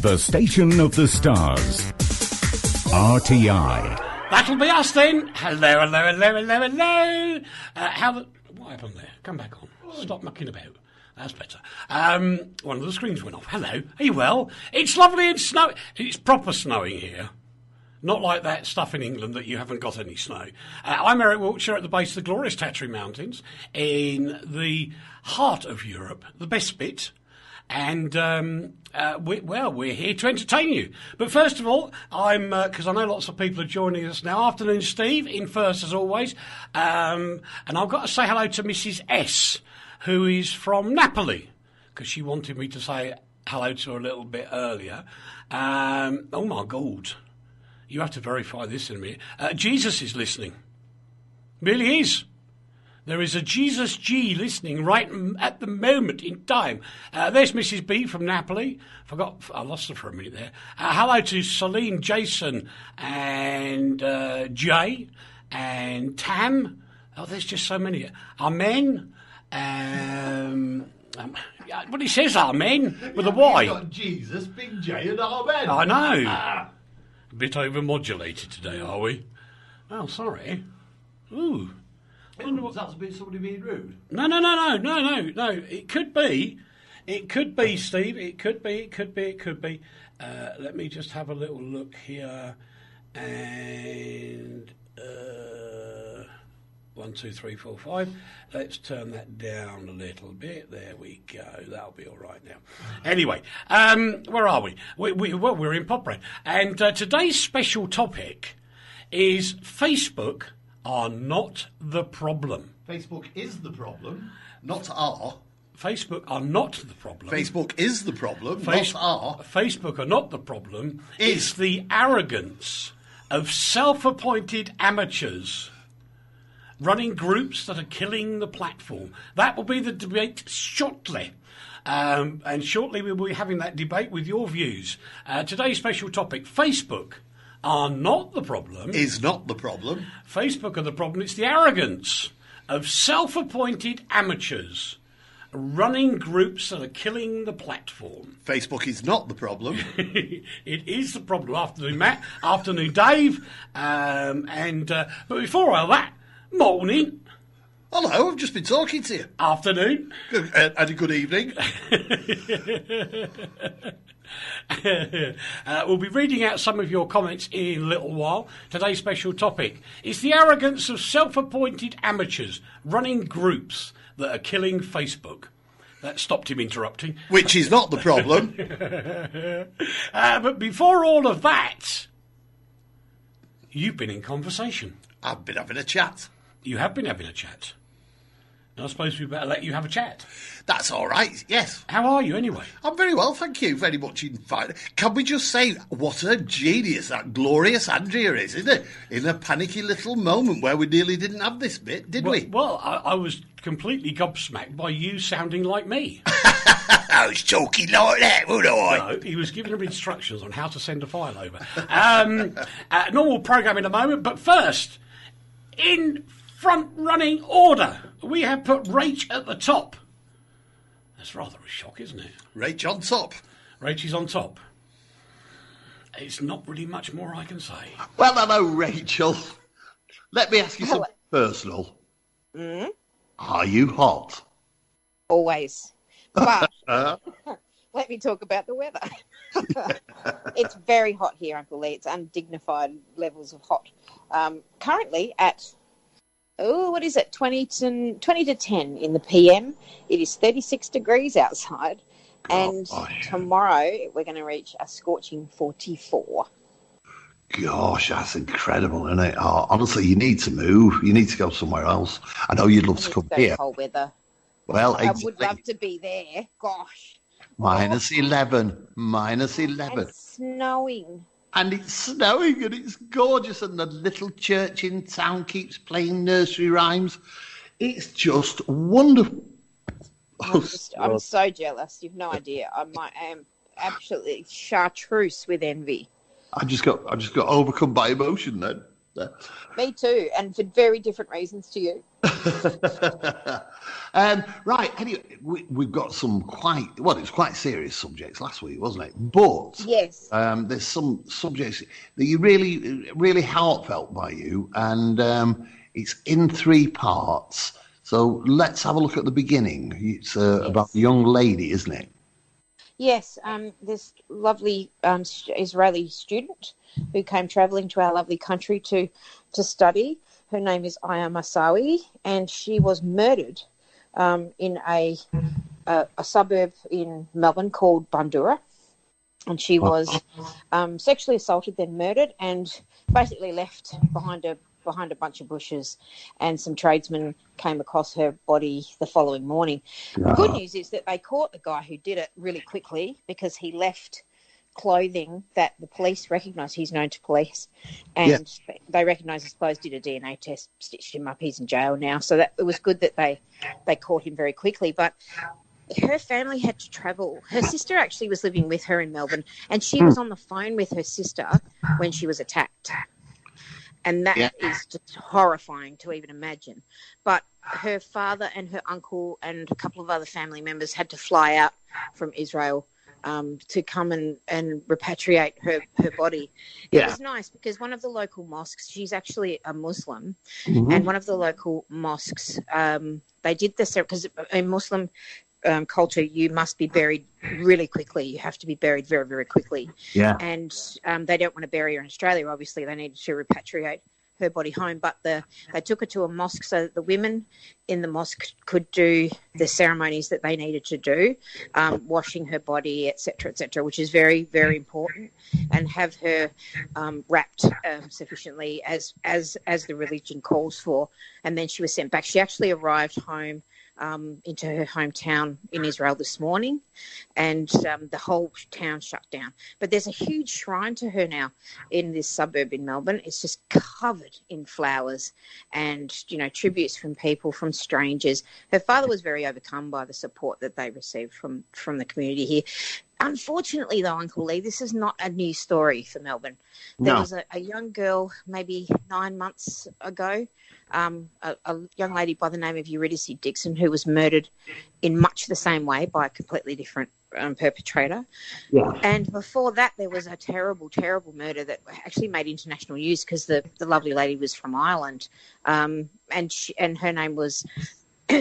The station of the stars. RTI. That'll be us then. Hello. What happened there? Come back on. Stop mucking about. That's better. One of the screens went off. Hello. Are you well? It's lovely and snowy. It's proper snowing here. Not like that stuff in England that you haven't got any snow. I'm Eric Wiltshire at the base of the glorious Tattery Mountains in the heart of Europe, the best bit. And, we're here to entertain you. But first of all, because I know lots of people are joining us now. Afternoon, Steve, in first as always. And I've got to say hello to Mrs. S, who is from Napoli, because she wanted me to say hello to her a little bit earlier. Oh, my God. You have to verify this in a minute. Jesus is listening. Really is. There is a Jesus G listening right at the moment in time. There's Mrs. B from Napoli. I lost her for a minute there. Hello to Celine, Jason, and Jay, and Tam. Oh, there's just so many. Amen. Well, he says Amen with a Y. You've got Jesus, Big J, and Amen. I know. A bit overmodulated today, are we? Oh, sorry. Ooh. Was that somebody being rude? No. It could be, Steve. It could be. Let me just have a little look here. And 1, 2, 3, 4, 5. Let's turn that down a little bit. There we go. That'll be all right now. Anyway, where are we? We're in Poprad. And today's special topic is Facebook are not the problem. Facebook is the problem, not are. Facebook are not the problem. Facebook is the problem, not are. Facebook are not the problem. It's the arrogance of self-appointed amateurs running groups that are killing the platform. That will be the debate shortly. And shortly we will be having that debate with your views. Today's special topic, Facebook are not the problem. Is not the problem. Facebook are the problem. It's the arrogance of self-appointed amateurs running groups that are killing the platform. Facebook is not the problem. It is the problem. Afternoon, Matt. Afternoon, Dave. But before all that, morning. Hello, I've just been talking to you. Afternoon. And a good evening. We'll be reading out some of your comments in a little while. Today's special topic is the arrogance of self-appointed amateurs running groups that are killing Facebook. That stopped him interrupting. Which is not the problem. But before all of that, you've been in conversation. I've been having a chat. You have been having a chat. I suppose we better let you have a chat. That's all right, yes. How are you, anyway? I'm very well, thank you. Very much in fact. Can we just say what a genius that glorious Andrea is, isn't it? In a panicky little moment where we nearly didn't have this bit, did we? Well, I was completely gobsmacked by you sounding like me. I was talking like that, wasn't I? No, he was giving her instructions on how to send a file over. Normal programme in a moment, but first, in front-running order, we have put Rach at the top. That's rather a shock, isn't it? Rach on top. Rach is on top. It's not really much more I can say. Well, hello, Rachel. Let me ask you something personal. Are you hot? Always. But let me talk about the weather. It's very hot here, Uncle Lee. It's undignified levels of hot. Currently at... what is it, 20 to 10 in the PM. It is 36 degrees outside. And tomorrow we're going to reach a scorching 44. Gosh, that's incredible, isn't it? Oh, honestly, you need to move. You need to go somewhere else. I know you'd love to come here. Cold weather. Well, I would love to be there. Gosh. -11. -11. And snowing. And it's snowing and it's gorgeous and the little church in town keeps playing nursery rhymes. It's just wonderful. I'm so jealous. You've no idea. I am absolutely chartreuse with envy. I just got overcome by emotion then. Me too, and for very different reasons to you. Right, anyway, we've got some it's quite serious subjects last week, wasn't it? But yes, there's some subjects that you really heartfelt by you, and it's in 3 parts. So let's have a look at the beginning. It's about a young lady, isn't it? Yes, this lovely Israeli student who came travelling to our lovely country to study. Her name is Aya Masawi, and she was murdered in a suburb in Melbourne called Bandura. And she was sexually assaulted, then murdered, and basically left behind a bunch of bushes, and some tradesmen came across her body the following morning. The good news is that they caught the guy who did it really quickly, because he left clothing that the police recognised. He's known to police, and they recognised his clothes, did a DNA test, stitched him up. He's in jail now. So it was good that they caught him very quickly. But her family had to travel. Her sister actually was living with her in Melbourne, and she was on the phone with her sister when she was attacked. And that is just horrifying to even imagine. But her father and her uncle and a couple of other family members had to fly out from Israel to come and repatriate her body. It was nice because one of the local mosques, she's actually a Muslim, and one of the local mosques, they did this because in Muslim culture, you must be buried really quickly. You have to be buried very, very quickly. Yeah. And they don't want to bury her in Australia. Obviously, they needed to repatriate her body home, but they took her to a mosque so that the women in the mosque could do the ceremonies that they needed to do, washing her body, etc., which is very, very important, and have her wrapped sufficiently as the religion calls for. And then she was sent back. She actually arrived home into her hometown in Israel this morning, and the whole town shut down. But there's a huge shrine to her now in this suburb in Melbourne. It's just covered in flowers and, tributes from people, from strangers. Her father was very overcome by the support that they received from the community here. Unfortunately, though, Uncle Lee, this is not a new story for Melbourne. There was a young girl maybe 9 months ago, a young lady by the name of Eurydice Dixon, who was murdered in much the same way by a completely different perpetrator. Yeah. And before that, there was a terrible, terrible murder that actually made international news because the lovely lady was from Ireland, and her name was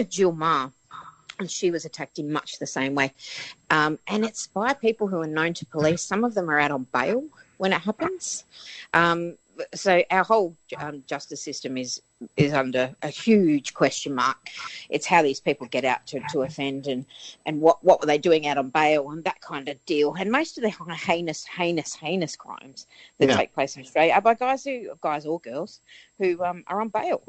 Jill Marr. And she was attacked in much the same way. And it's by people who are known to police. Some of them are out on bail when it happens. So our whole justice system is under a huge question mark. It's how these people get out to offend and what were they doing out on bail and that kind of deal. And most of the heinous crimes that take place in Australia are by guys or girls who are on bail.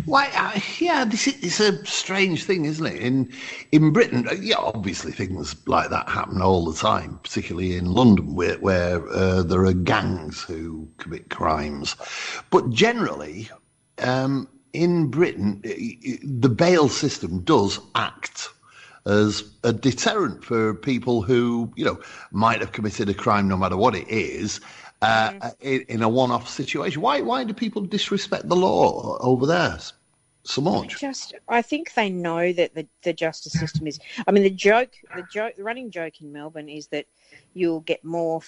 This is a strange thing, isn't it? In Britain, obviously things like that happen all the time, particularly in London, where there are gangs who commit crimes. But generally, in Britain, the bail system does act as a deterrent for people who, might have committed a crime, no matter what it is. In a one-off situation. Why do people disrespect the law over there so much? I think they know that the justice system is. I mean, the running joke in Melbourne is that you'll get more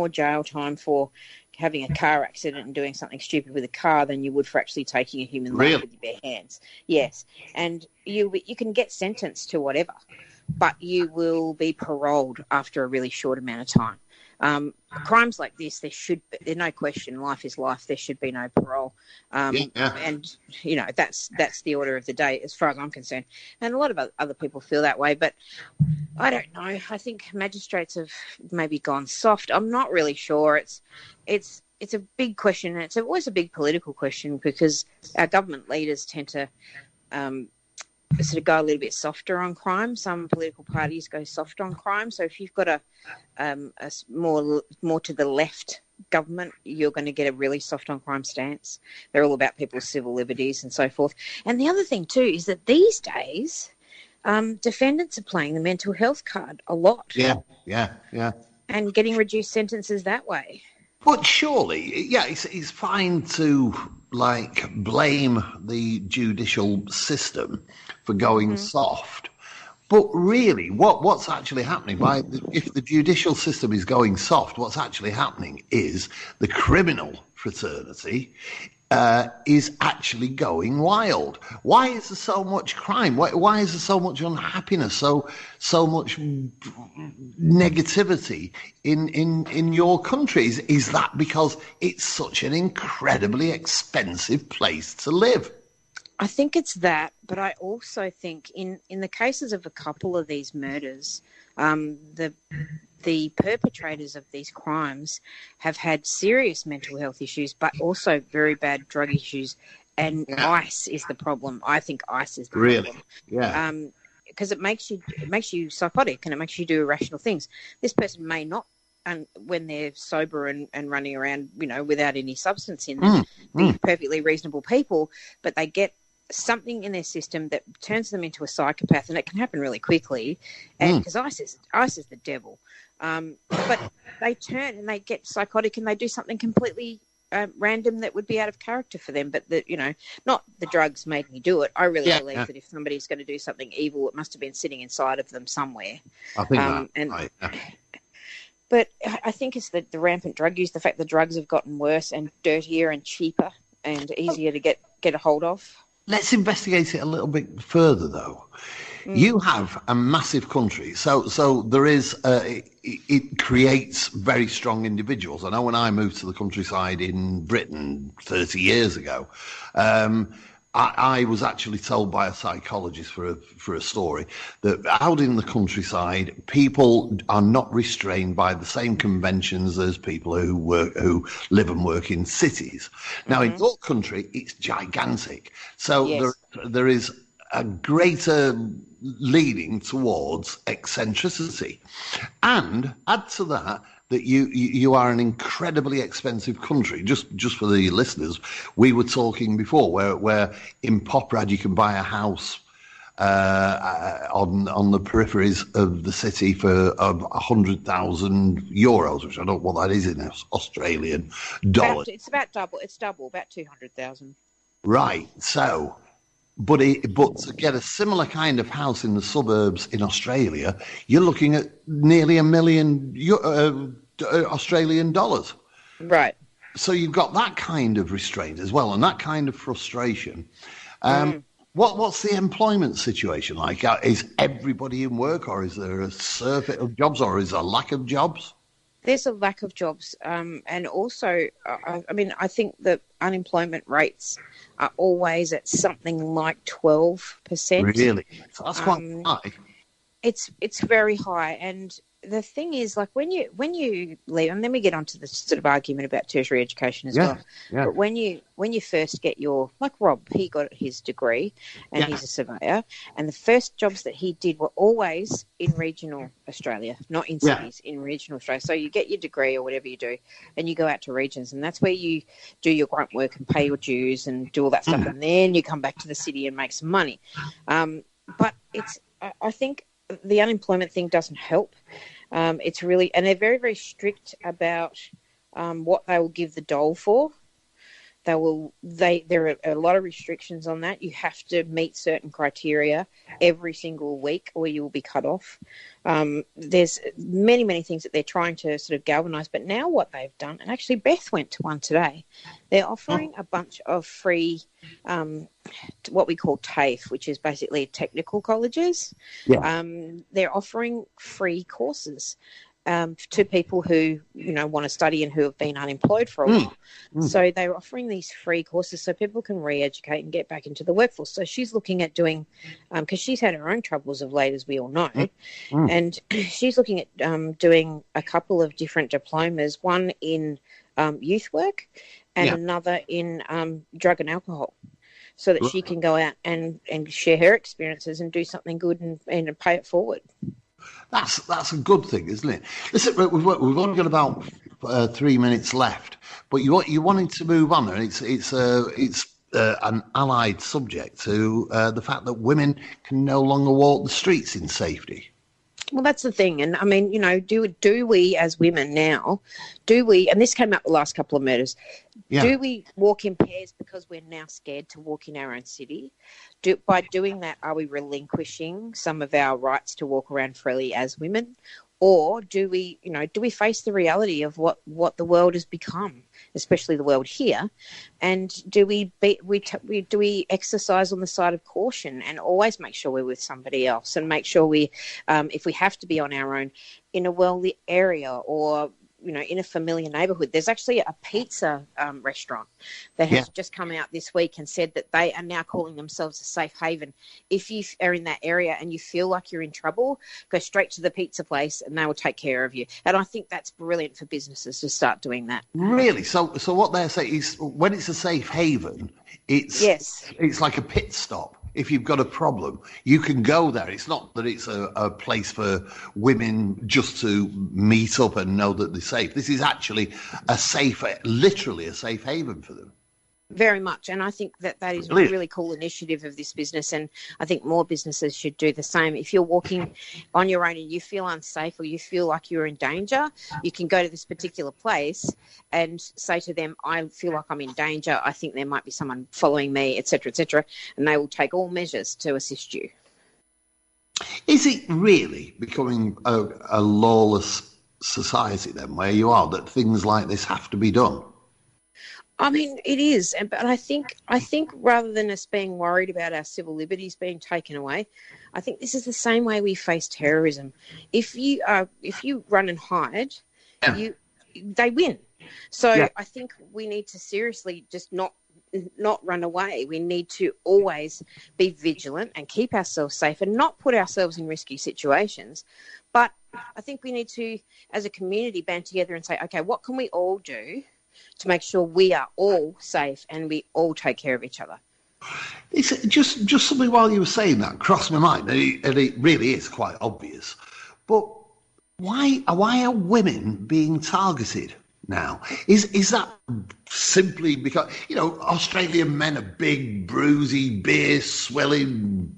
jail time for having a car accident and doing something stupid with a car than you would for actually taking a human life with your bare hands. Yes, and you can get sentenced to whatever, but you will be paroled after a really short amount of time. Crimes like this, there's no question, life is life. There should be no parole. And, that's the order of the day as far as I'm concerned. And a lot of other people feel that way, but I don't know. I think magistrates have maybe gone soft. I'm not really sure. It's a big question. And it's always a big political question because our government leaders tend to sort of go a little bit softer on crime. Some political parties go soft on crime. So if you've got a more to the left government, you're going to get a really soft on crime stance. They're all about people's civil liberties and so forth. And the other thing too is that these days, defendants are playing the mental health card a lot. Yeah. And getting reduced sentences that way. But surely, yeah, it's fine to like blame the judicial system for going soft. But really, what's actually happening? If the judicial system is going soft, what's actually happening is the criminal fraternity is actually going wild. Why is there so much crime? Why is there so much unhappiness? So much negativity in your countries? Is that because it's such an incredibly expensive place to live? I think it's that, but I also think in the cases of a couple of these murders, the perpetrators of these crimes have had serious mental health issues, but also very bad drug issues. And ice is the problem. I think ice is the problem. Yeah. Because it makes you psychotic and it makes you do irrational things. This person may not, and when they're sober and running around, without any substance in them, be perfectly reasonable people, but they get something in their system that turns them into a psychopath, and it can happen really quickly. And because ice is the devil. But they turn and they get psychotic and they do something completely random that would be out of character for them. But not the drugs made me do it. I really believe that if somebody's going to do something evil, it must have been sitting inside of them somewhere. I think But I think it's the rampant drug use, the fact the drugs have gotten worse and dirtier and cheaper and easier to get a hold of. Let's investigate it a little bit further, though. You have a massive country, so there is. It creates very strong individuals. I know when I moved to the countryside in Britain 30 years ago, I was actually told by a psychologist for a story that out in the countryside, people are not restrained by the same conventions as people who live and work in cities. Now, in your country, it's gigantic, so there is a greater leaning towards eccentricity, and add to that you are an incredibly expensive country. Just for the listeners, we were talking before where in Poprad you can buy a house on the peripheries of the city for 100,000 euros, which I don't know what that is in Australian dollars. It's about double. It's double, about 200,000. Right. So. But to get a similar kind of house in the suburbs in Australia, you're looking at nearly $1 million Australian dollars. Right. So you've got that kind of restraint as well, and that kind of frustration. What's the employment situation like? Is everybody in work, or is there a surfeit of jobs, or is there a lack of jobs? There's a lack of jobs, and also, I think that unemployment rates are always at something like 12%. Really? So that's quite high. It's very high, and the thing is, like when you leave, and then we get onto the sort of argument about tertiary education as well. Yeah. But when you first get like Rob, he got his degree, and he's a surveyor, and the first jobs that he did were always in regional Australia, not in cities, in regional Australia. So you get your degree or whatever you do, and you go out to regions, and that's where you do your grunt work and pay your dues and do all that stuff, and then you come back to the city and make some money. But I think the unemployment thing doesn't help. It's really, and they're very, very strict about what they will give the dole for. There are a lot of restrictions on that. You have to meet certain criteria every single week or you will be cut off. There's many, many things that they're trying to sort of galvanise. But now what they've done, and actually Beth went to one today, they're offering a bunch of free, what we call TAFE, which is basically technical colleges. Yeah. They're offering free courses to people who, want to study and who have been unemployed for a while. So they're offering these free courses so people can re-educate and get back into the workforce. So she's looking at doing, because she's had her own troubles of late, as we all know, and she's looking at doing a couple of different diplomas, one in youth work and another in drug and alcohol, so that she can go out and share her experiences and do something good and pay it forward. That's a good thing, isn't it? Listen, we've only got about 3 minutes left, but you wanted to move on, and it's an allied subject to the fact that women can no longer walk the streets in safety. Well, that's the thing. And I mean, do we as women now, and this came up the last couple of murders, do we walk in pairs because we're now scared to walk in our own city? By doing that, are we relinquishing some of our rights to walk around freely as women? Or do we face the reality of what the world has become, especially the world here, and do we exercise on the side of caution and always make sure we're with somebody else and make sure if we have to be on our own in a well-lit area or in a familiar neighbourhood. There's actually a pizza restaurant that has just come out this week and said that they are now calling themselves a safe haven. If you are in that area and you feel like you're in trouble, go straight to the pizza place and they will take care of you. And I think that's brilliant for businesses to start doing that. Really? So what they're saying is when it's a safe haven, it's like a pit stop. If you've got a problem, you can go there. It's not that it's a place for women just to meet up and know that they're safe. This is actually literally a safe haven for them. Very much. And I think that is a really cool initiative of this business. And I think more businesses should do the same. If you're walking on your own and you feel unsafe or you feel like you're in danger, you can go to this particular place and say to them, I feel like I'm in danger. I think there might be someone following me, et cetera, and they will take all measures to assist you. Is it really becoming a lawless society then, where you are, that things like this have to be done? I mean, it is, but I think rather than us being worried about our civil liberties being taken away, I think this is the same way we face terrorism. If you run and hide, they win. So I think we need to seriously just not run away. We need to always be vigilant and keep ourselves safe and not put ourselves in risky situations. But I think we need to, as a community, band together and say, okay, what can we all do to make sure we are all safe and we all take care of each other? It's just something while you were saying that crossed my mind, and it really is quite obvious. But why are women being targeted now? Is that simply because Australian men are big, bruisey, beer swelling,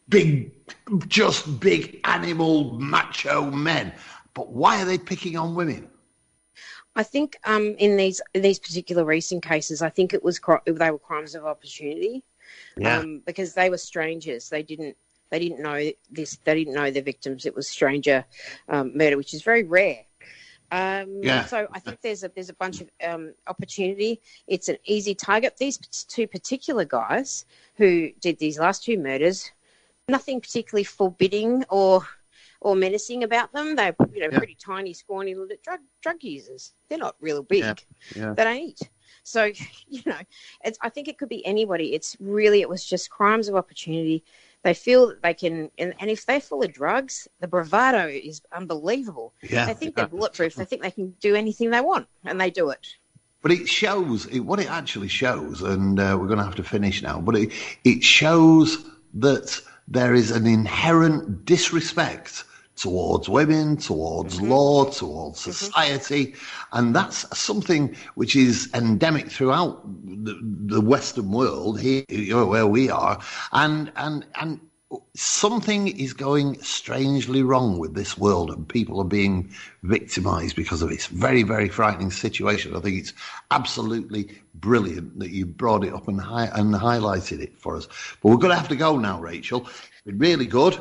big animal macho men? But why are they picking on women? I think in these particular recent cases, I think they were crimes of opportunity, because they were strangers. They didn't know this. They didn't know the victims. It was stranger murder, which is very rare. So I think there's a bunch of opportunity. It's an easy target. These two particular guys who did these last two murders, nothing particularly forbidding or menacing about them. They're pretty tiny, scrawny little drug users. They're not real big. They don't eat. So I think it could be anybody. It was just crimes of opportunity. They feel that they can, and if they're full of drugs, the bravado is unbelievable. They think they're bulletproof. They think they can do anything they want, and they do it. But it shows, what it actually shows, and we're going to have to finish now, but it shows that there is an inherent disrespect towards women, towards law, towards society. And that's something which is endemic throughout the Western world, here where we are. And something is going strangely wrong with this world, and people are being victimised because of it. It's a very, very frightening situation. I think it's absolutely brilliant that you brought it up and highlighted it for us. But we're going to have to go now, Rachel. It's been really good.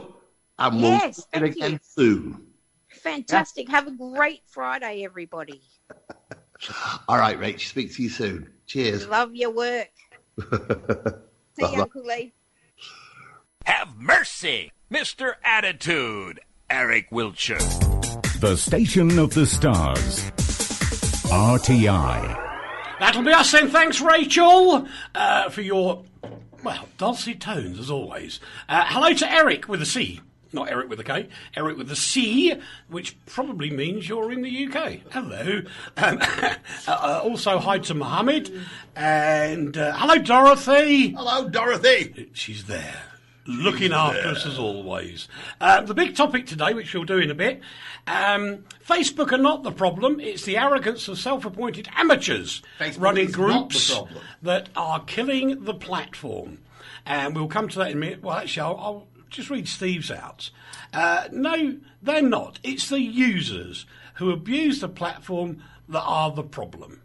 And we'll see you again soon. Fantastic. Have a great Friday, everybody. All right, Rach. Speak to you soon. Cheers. Love your work. See you, Uncle Lee. Have mercy, Mr. Attitude, Eric Wiltshire. The Station of the Stars. RTI. That'll be us then. Thanks, Rachel, for your, dulcet tones, as always. Hello to Eric with a C. Not Eric with a K, Eric with a C, which probably means you're in the UK. Hello. Also, hi to Mohammed. And hello, Dorothy. Hello, Dorothy. She's there, looking after us as always. The big topic today, which we'll do in a bit, Facebook are not the problem. It's the arrogance of self-appointed amateurs running groups that are killing the platform. And we'll come to that in a minute. Well, actually, I'll just read Steve's out. No, they're not. It's the users who abuse the platform that are the problem.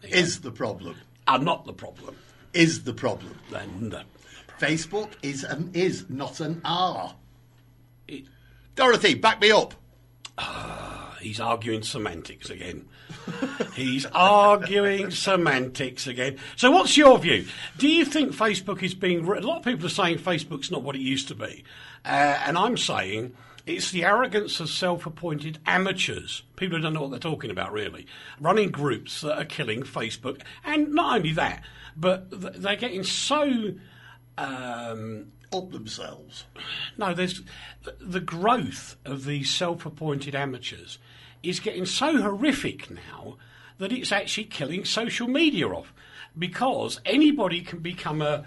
Is the problem. Are not the problem. Is the problem. They're not. Facebook is an is, not an are. It, Dorothy, back me up. He's arguing semantics again. He's arguing semantics again. So what's your view? Do you think Facebook is being... A lot of people are saying Facebook's not what it used to be. And I'm saying it's the arrogance of self-appointed amateurs, people who don't know what they're talking about, really, running groups that are killing Facebook. And not only that, but they're getting so... Up themselves. No, there's the growth of these self-appointed amateurs is getting so horrific now that it's actually killing social media off, because anybody can become a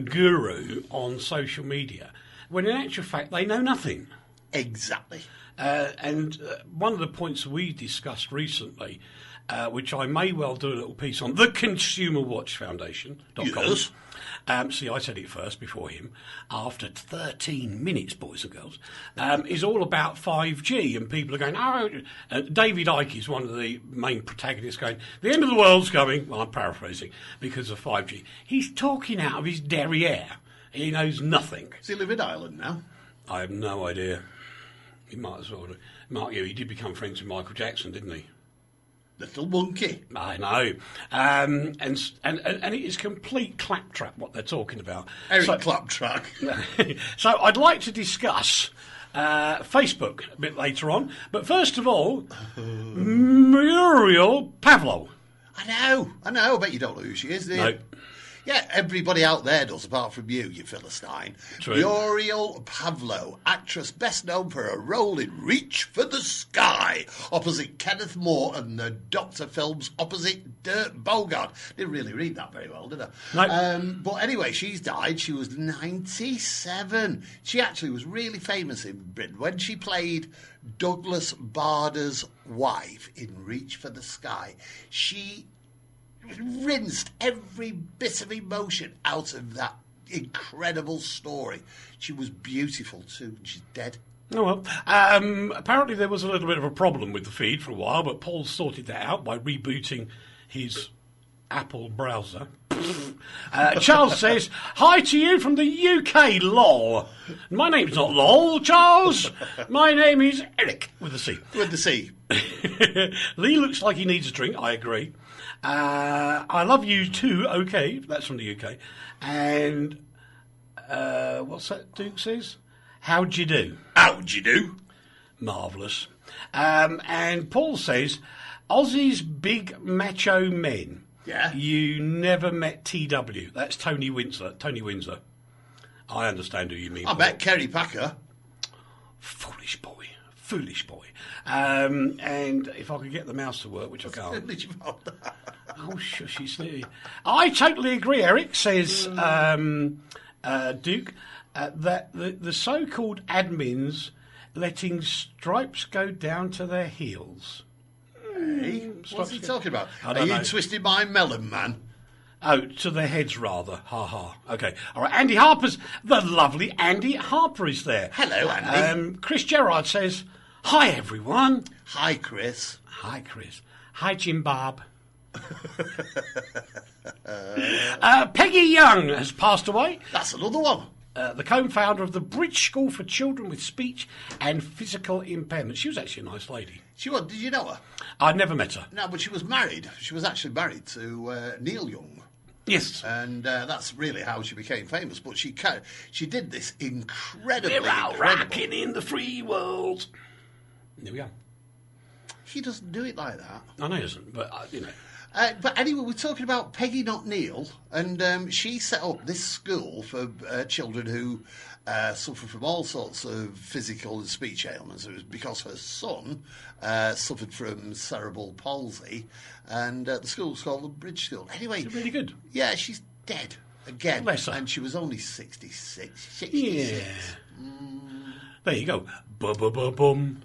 guru on social media when in actual fact they know nothing. Exactly. And one of the points we discussed recently, which I may well do a little piece on, the ConsumerWatchFoundation.com. Yes. See, I said it first before him. After 13 minutes, boys and girls, is all about 5G, and people are going, oh, David Icke is one of the main protagonists going, the end of the world's coming, well, I'm paraphrasing, because of 5G. He's talking out of his derriere. He knows nothing. Does he live in Ireland now? I have no idea. He might as well. He did become friends with Michael Jackson, didn't he? Little monkey. I know. And it is complete claptrap what they're talking about. Eric Claptrap. So I'd like to discuss Facebook a bit later on. But first of all, Muriel Pavlo. I know. I bet you don't know who she is, do you? No. Yeah, everybody out there does, apart from you Philistine. True. Muriel Pavlo, actress best known for her role in Reach for the Sky, opposite Kenneth Moore and the Doctor films opposite Dirk Bogarde. Didn't really read that very well, did I? No. But anyway, she's died. She was 97. She actually was really famous in Britain when she played Douglas Bader's wife in Reach for the Sky. She rinsed every bit of emotion out of that incredible story. She was beautiful too. She's dead. Oh, well. Apparently there was a little bit of a problem with the feed for a while, but Paul sorted that out by rebooting his Apple browser. Charles says, hi to you from the UK, lol. My name's not lol, Charles. My name is Eric, with a C. With the C. Lee looks like he needs a drink, I agree. I love you too, okay, that's from the UK. And what's that Duke says? How'd you do? How'd you do? Marvellous. And Paul says, Aussie's big macho men. Yeah. You never met TW. That's Tony Windsor. I understand who you mean. I met Kerry Packer. Foolish boy. And if I could get the mouse to work, which I can't. Oh, shush, he's silly. I totally agree, Eric, says Duke, that the so-called admins letting stripes go down to their heels. Hey, what's he talking about? Are you twisting my melon, man? Oh, to their heads, rather. Ha ha. Okay. All right. Andy Harper's... The lovely Andy Harper is there. Hello, Andy. Chris Gerard says, hi, everyone. Hi, Chris. Hi, Chris. Hi, Jim Barb. Peggy Young has passed away. That's another one. The co-founder of the Bridge School for Children with Speech and Physical Impairment. She was actually a nice lady. She was. Did you know her? I'd never met her. No, but she was married. She was actually married to Neil Young. Yes. And that's really how she became famous. But she did this incredibly We're out incredible. rocking in the free world. There we are. She doesn't do it like that. I know he doesn't, but, you know. But anyway, we're talking about Peggy, not Neil, and she set up this school for children who suffer from all sorts of physical and speech ailments. It was because her son suffered from cerebral palsy, and the school was called the Bridge School. Anyway, It's really good. Yeah, she's dead again, Bless her. and she was only 66. Yeah. There you go. Bum.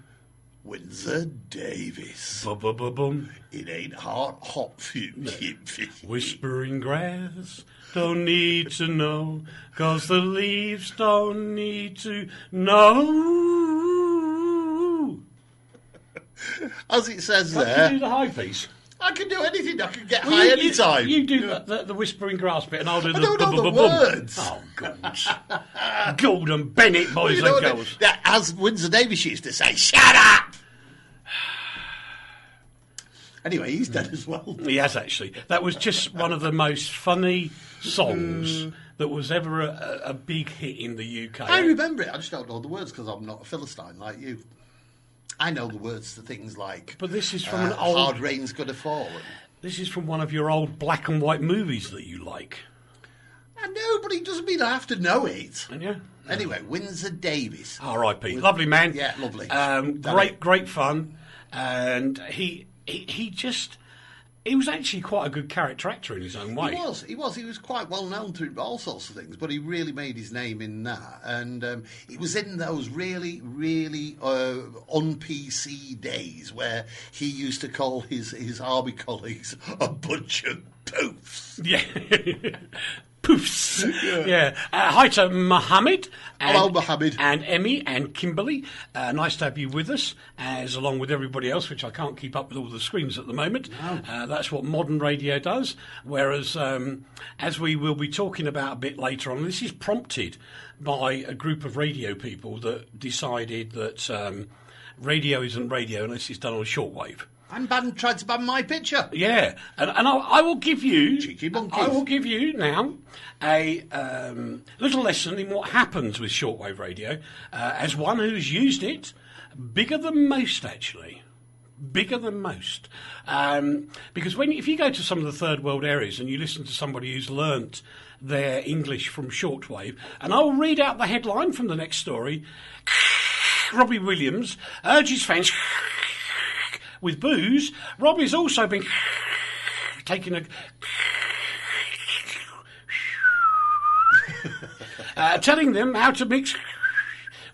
Windsor Davis. Bum. It ain't hot for you. Whispering grass don't need to know, 'cause the leaves don't need to know. As it says Can there, you do the high piece? I can do anything. I can get high any time. You do the whispering grass bit, and I'll do the. I don't know the words. Oh, God. Gordon Bennett, boys and girls. As Windsor Davis used to say, shut up! Anyway, he's dead as well. He has, actually. That was just one of the most funny songs that was ever a big hit in the UK. I remember it. I just don't know the words because I'm not a Philistine like you. I know the words to things like... But this is from an old... Hard Rain's Gonna Fall. This is from one of your old black and white movies that you like. I know, but it doesn't mean I have to know it. Yeah. Anyway, Windsor Davis. R.I.P. Lovely man. Yeah, lovely. Great fun. And he just... He was actually quite a good character actor in his own way. He was quite well known through all sorts of things, but he really made his name in that. And it was in those really, really un-PC days where he used to call his army colleagues a bunch of poofs. Yeah. Poofs. Yeah. Hi to Mohammed. Hello, Mohammed. And Emmy and Kimberly. Nice to have you with us, as along with everybody else, which I can't keep up with all the screens at the moment. No. That's what modern radio does. Whereas, as we will be talking about a bit later on, this is prompted by a group of radio people that decided that radio isn't radio unless it's done on shortwave. And tried to ban my picture. Yeah, and I will give you... Cheeky monkeys. I will give you now a little lesson in what happens with shortwave radio, as one who's used it, bigger than most, actually. Bigger than most. Because if you go to some of the third world areas and you listen to somebody who's learnt their English from shortwave, and I'll read out the headline from the next story. Robbie Williams urges fans... with booze. Robbie's also been taking telling them how to mix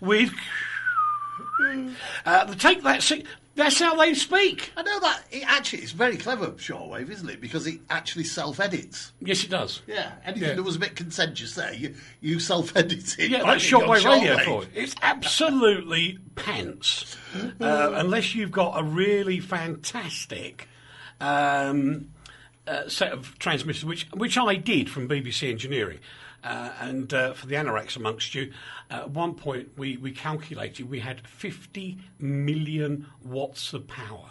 with take that. That's how they speak. I know that. It's very clever, shortwave, isn't it? Because it actually self-edits. Yes, it does. Yeah, anything that was a bit contentious there, you self-edit it. Yeah, that's shortwave radio for it. It's absolutely pants. Unless you've got a really fantastic set of transmitters, which I did from BBC Engineering. And for the anoraks amongst you, at one point we calculated we had 50 million watts of power.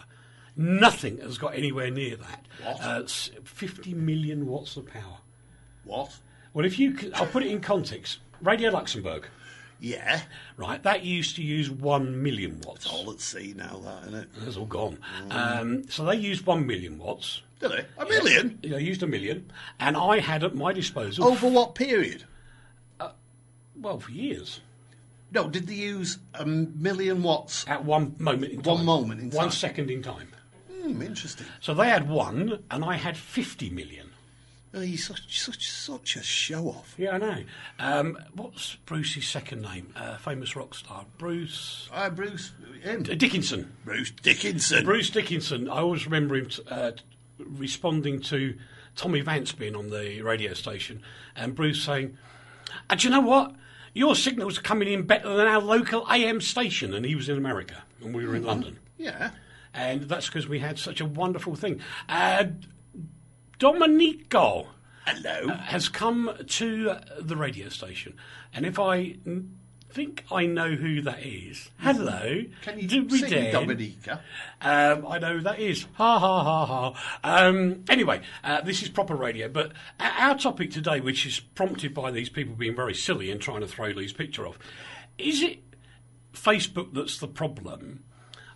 Nothing has got anywhere near that. What? 50 million watts of power. What? Well, I'll put it in context. Radio Luxembourg. Yeah. Right, that used to use 1 million watts. It's all at sea now, that, isn't it? It's all gone. So they used 1 million watts. Did they? A million? They used 1 million. And I had at my disposal... Over what period? Well, for years. No, did they use 1 million watts? At one moment in time. 1 moment in time? 1 second in time. Interesting. So they had 1, and I had 50 million. Oh, he's such a show-off. Yeah, I know. What's Bruce's second name? Famous rock star. Bruce... him. Dickinson. Bruce Dickinson. Bruce Dickinson. I always remember him responding to Tommy Vance being on the radio station, and Bruce saying, do you know what? Your signals are coming in better than our local AM station. And he was in America, and we were in London. Yeah. And that's because we had such a wonderful thing. Domenico Hello. Has come to the radio station. And if I think I know who that is. Hello. Can you sing Dominica? I know who that is. Ha, ha, ha, ha. Anyway, this is proper radio. But our topic today, which is prompted by these people being very silly and trying to throw Lee's picture off, is it Facebook that's the problem?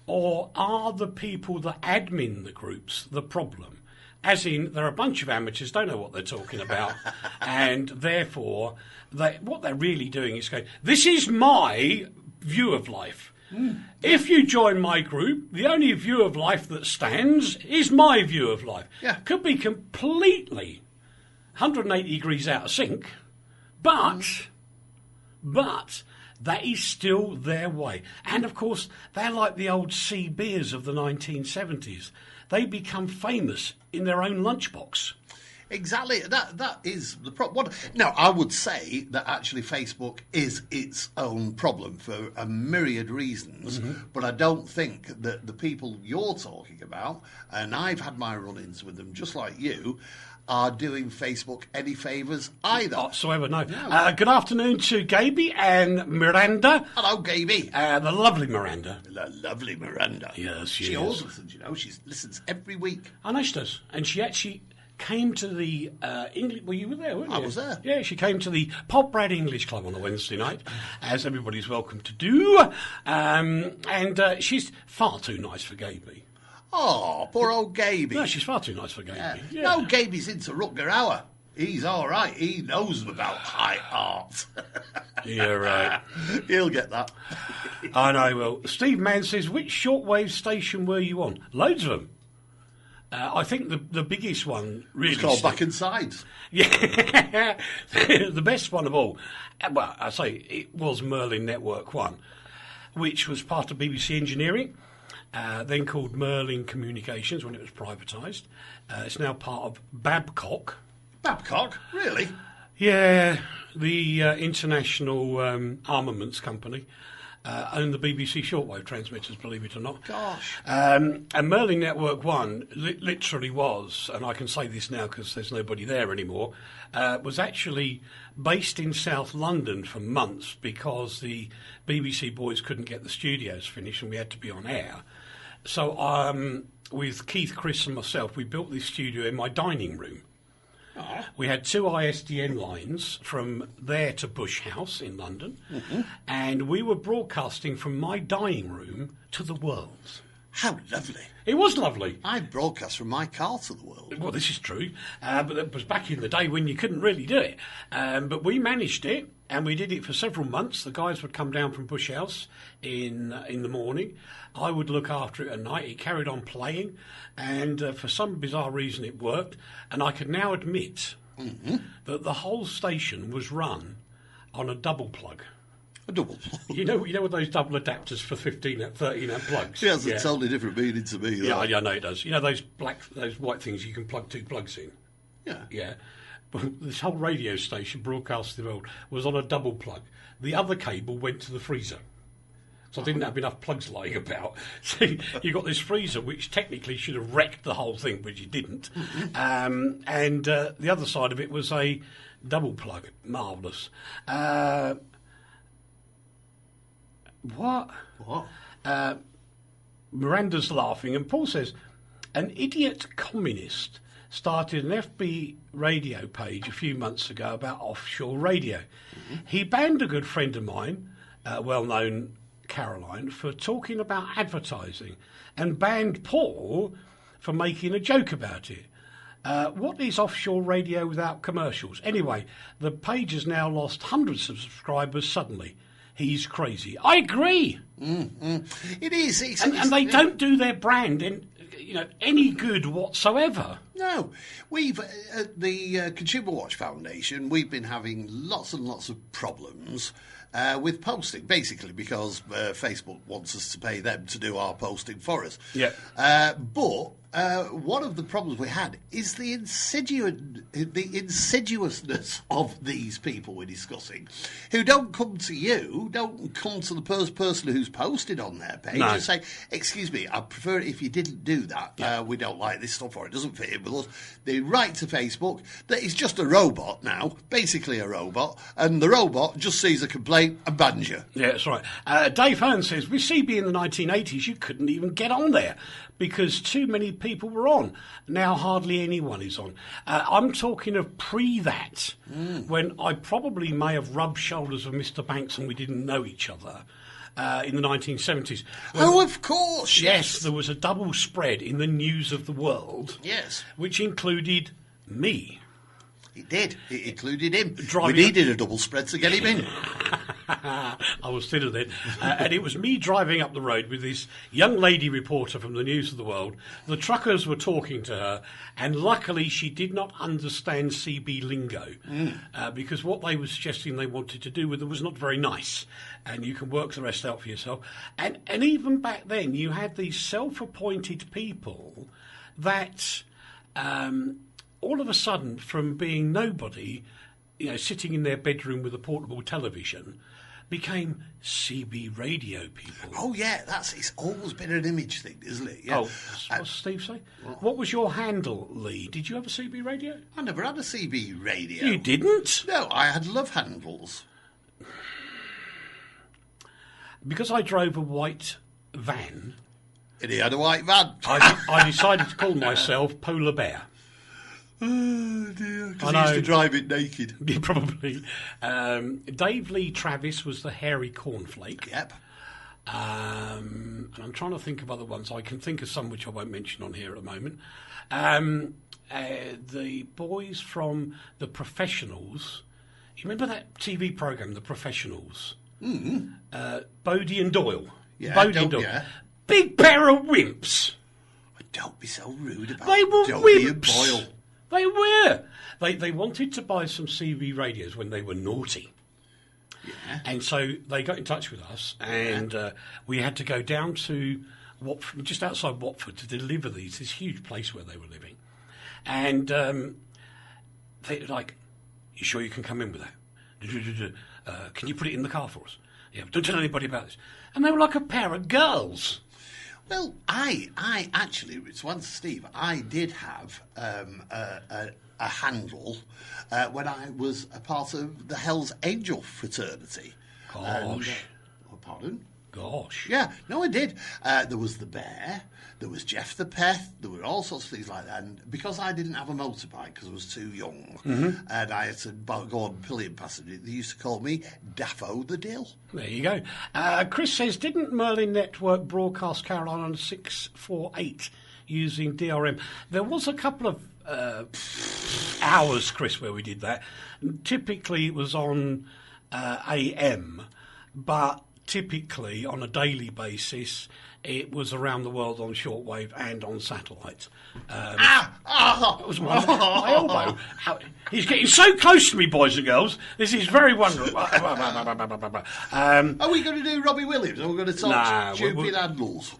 Or are the people that admin the groups the problem? As in, they're a bunch of amateurs, don't know what they're talking about, and therefore, what they're really doing is going, this is my view of life. If you join my group, the only view of life that stands is my view of life. Yeah. Could be completely 180 degrees out of sync, but That is still their way. And, of course, they're like the old sea beers of the 1970s. They become famous in their own lunchbox. Exactly. That is the problem. Now, I would say that actually Facebook is its own problem for a myriad reasons, but I don't think that the people you're talking about, and I've had my run-ins with them just like you, are doing Facebook any favours either. Whatsoever, no. Good afternoon to Gaby and Miranda. Hello, Gaby. The lovely Miranda. The lovely Miranda. Yes, she always listens, She listens every week. I know she does. And she actually came to the English... Well, you were there, weren't you? I was there. Yeah, she came to the Poprad English Club on a Wednesday night, as everybody's welcome to do. And she's far too nice for Gaby. Oh, poor old Gaby. No, she's far too nice for Gaby. Yeah. No, Gaby's into Rutger Hauer. He's all right. He knows about high art. You're right. He'll get that. I know. Well, Steve Mann says, which shortwave station were you on? Loads of them. I think the biggest one really... It's called Back Inside. Yeah. The best one of all. Well, I say it was Merlin Network 1, which was part of BBC Engineering. Then called Merlin Communications when it was privatised. It's now part of Babcock. Babcock? Really? Yeah, the international armaments company. Own the BBC shortwave transmitters, believe it or not. Gosh. And Merlin Network 1 literally was, and I can say this now because there's nobody there anymore, was actually based in South London for months because the BBC boys couldn't get the studios finished and we had to be on air. So with Keith, Chris and myself, we built this studio in my dining room. Oh. We had 2 ISDN lines from there to Bush House in London, and we were broadcasting from my dining room to the world. How lovely. It was lovely. I broadcast from my car to the world. Well, this is true, but that was back in the day when you couldn't really do it. But we managed it, and we did it for several months. The guys would come down from Bush House in the morning. I would look after it at night. It carried on playing, and for some bizarre reason it worked. And I can now admit that the whole station was run on a double plug. A double plug? You know with those double adapters for 15 amp, 13 amp plugs? It has a totally different meaning to me. Yeah, I know it does. You know those white things you can plug 2 plugs in? Yeah. Yeah. But this whole radio station, broadcast to the world, was on a double plug. The other cable went to the freezer. So I didn't have enough plugs lying about. So you got this freezer, which technically should have wrecked the whole thing, but it didn't. And the other side of it was a double plug. Marvellous. What? Miranda's laughing, and Paul says, an idiot communist started an FB radio page a few months ago about offshore radio. He banned a good friend of mine, well-known Caroline, for talking about advertising, and banned Paul for making a joke about it. What is offshore radio without commercials? Anyway, the page has now lost hundreds of subscribers suddenly. He's crazy. I agree. It is. And they don't do their brand any good whatsoever. No. We've, at the Consumer Watch Foundation, we've been having lots and lots of problems with posting, basically because Facebook wants us to pay them to do our posting for us. Yeah. But one of the problems we had is the insidiousness of these people we're discussing, who don't come to you, don't come to the person who's posted on their page and say, excuse me, I prefer it if you didn't do that. Yeah. We don't like this stuff, or it doesn't fit in with us. They write to Facebook that it's just a robot now, basically a robot, and the robot just sees a complaint and bans you. Yeah, that's right. Dave Hearn says, with CB in the 1980s, you couldn't even get on there because too many people were on. Now hardly anyone is on. I'm talking of pre that, when I probably may have rubbed shoulders with Mr. Banks and we didn't know each other. In the 1970s. Of course! Yes, there was a double spread in the News of the World. Yes. Which included me. It did. It included him. We needed a double spread to get him in. I was thinner then. And it was me driving up the road with this young lady reporter from the News of the World. The truckers were talking to her, and luckily she did not understand CB lingo, because what they were suggesting they wanted to do with her was not very nice. And you can work the rest out for yourself. And even back then, you had these self-appointed people that all of a sudden, from being nobody, sitting in their bedroom with a portable television, became CB radio people. Oh, yeah, it's always been an image thing, isn't it? Yeah. Oh, what's Steve say? What was your handle, Lee? Did you have a CB radio? I never had a CB radio. You didn't? No, I had love handles. Because I drove a white van... And he had a white van. I decided to call myself Polar Bear. Oh, dear. Because he used to drive it naked. Yeah, probably. Dave Lee Travis was the hairy cornflake. Yep. And I'm trying to think of other ones. I can think of some which I won't mention on here at the moment. The boys from The Professionals. You remember that TV programme, The Professionals? Bodie and Doyle. Yeah, Bodie and Doyle. yeah. Big pair of wimps. Don't be so rude about They were Dobie and wimps. Boyle. They were. They wanted to buy some CB radios when they were naughty. Yeah. And so they got in touch with us, and we had to go down to Watford, just outside Watford, to deliver this huge place where they were living. And they were like, "You sure you can come in with that? Can you put it in the car for us? Yeah, don't tell anybody about this." And they were like a pair of girls. Well, I actually, it's once Steve, I did have a handle when I was a part of the Hell's Angel fraternity. Gosh. Pardon? Gosh. Yeah, no, I did. There was the Bear, there was Jeff the Peth, there were all sorts of things like that. And because I didn't have a motorbike because I was too young, and I had to go on pillion passenger, they used to call me Daffo the Dill. There you go. Chris says, didn't Merlin Network broadcast Caroline on 648 using DRM? There was a couple of hours, Chris, where we did that. Typically it was on AM, but typically on a daily basis it was around the world on shortwave and on satellite. That was my elbow. He's getting so close to me, boys and girls. This is very wonderful. Are we going to do Robbie Williams? Are we going to talk stupid handles?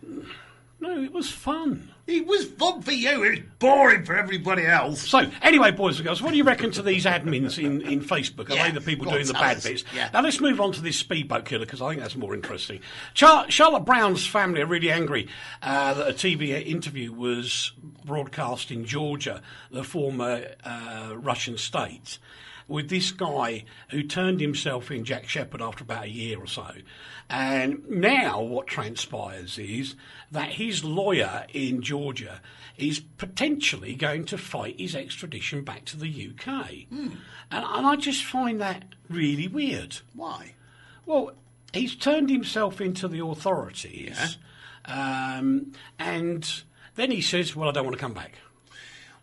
No, it was fun. It was fun for you. It was boring for everybody else. So, anyway, boys and girls, what do you reckon to these admins in Facebook? Are they the people doing the bad bits? Yeah. Now, let's move on to this speedboat killer, because I think that's more interesting. Charlotte Brown's family are really angry that a TV interview was broadcast in Georgia, the former Russian state, with this guy who turned himself in, Jack Shepherd, after about a year or so. And now what transpires is that his lawyer in Georgia is potentially going to fight his extradition back to the UK. And I just find that really weird. Why? Well, he's turned himself into the authorities, and then he says, well, I don't want to come back.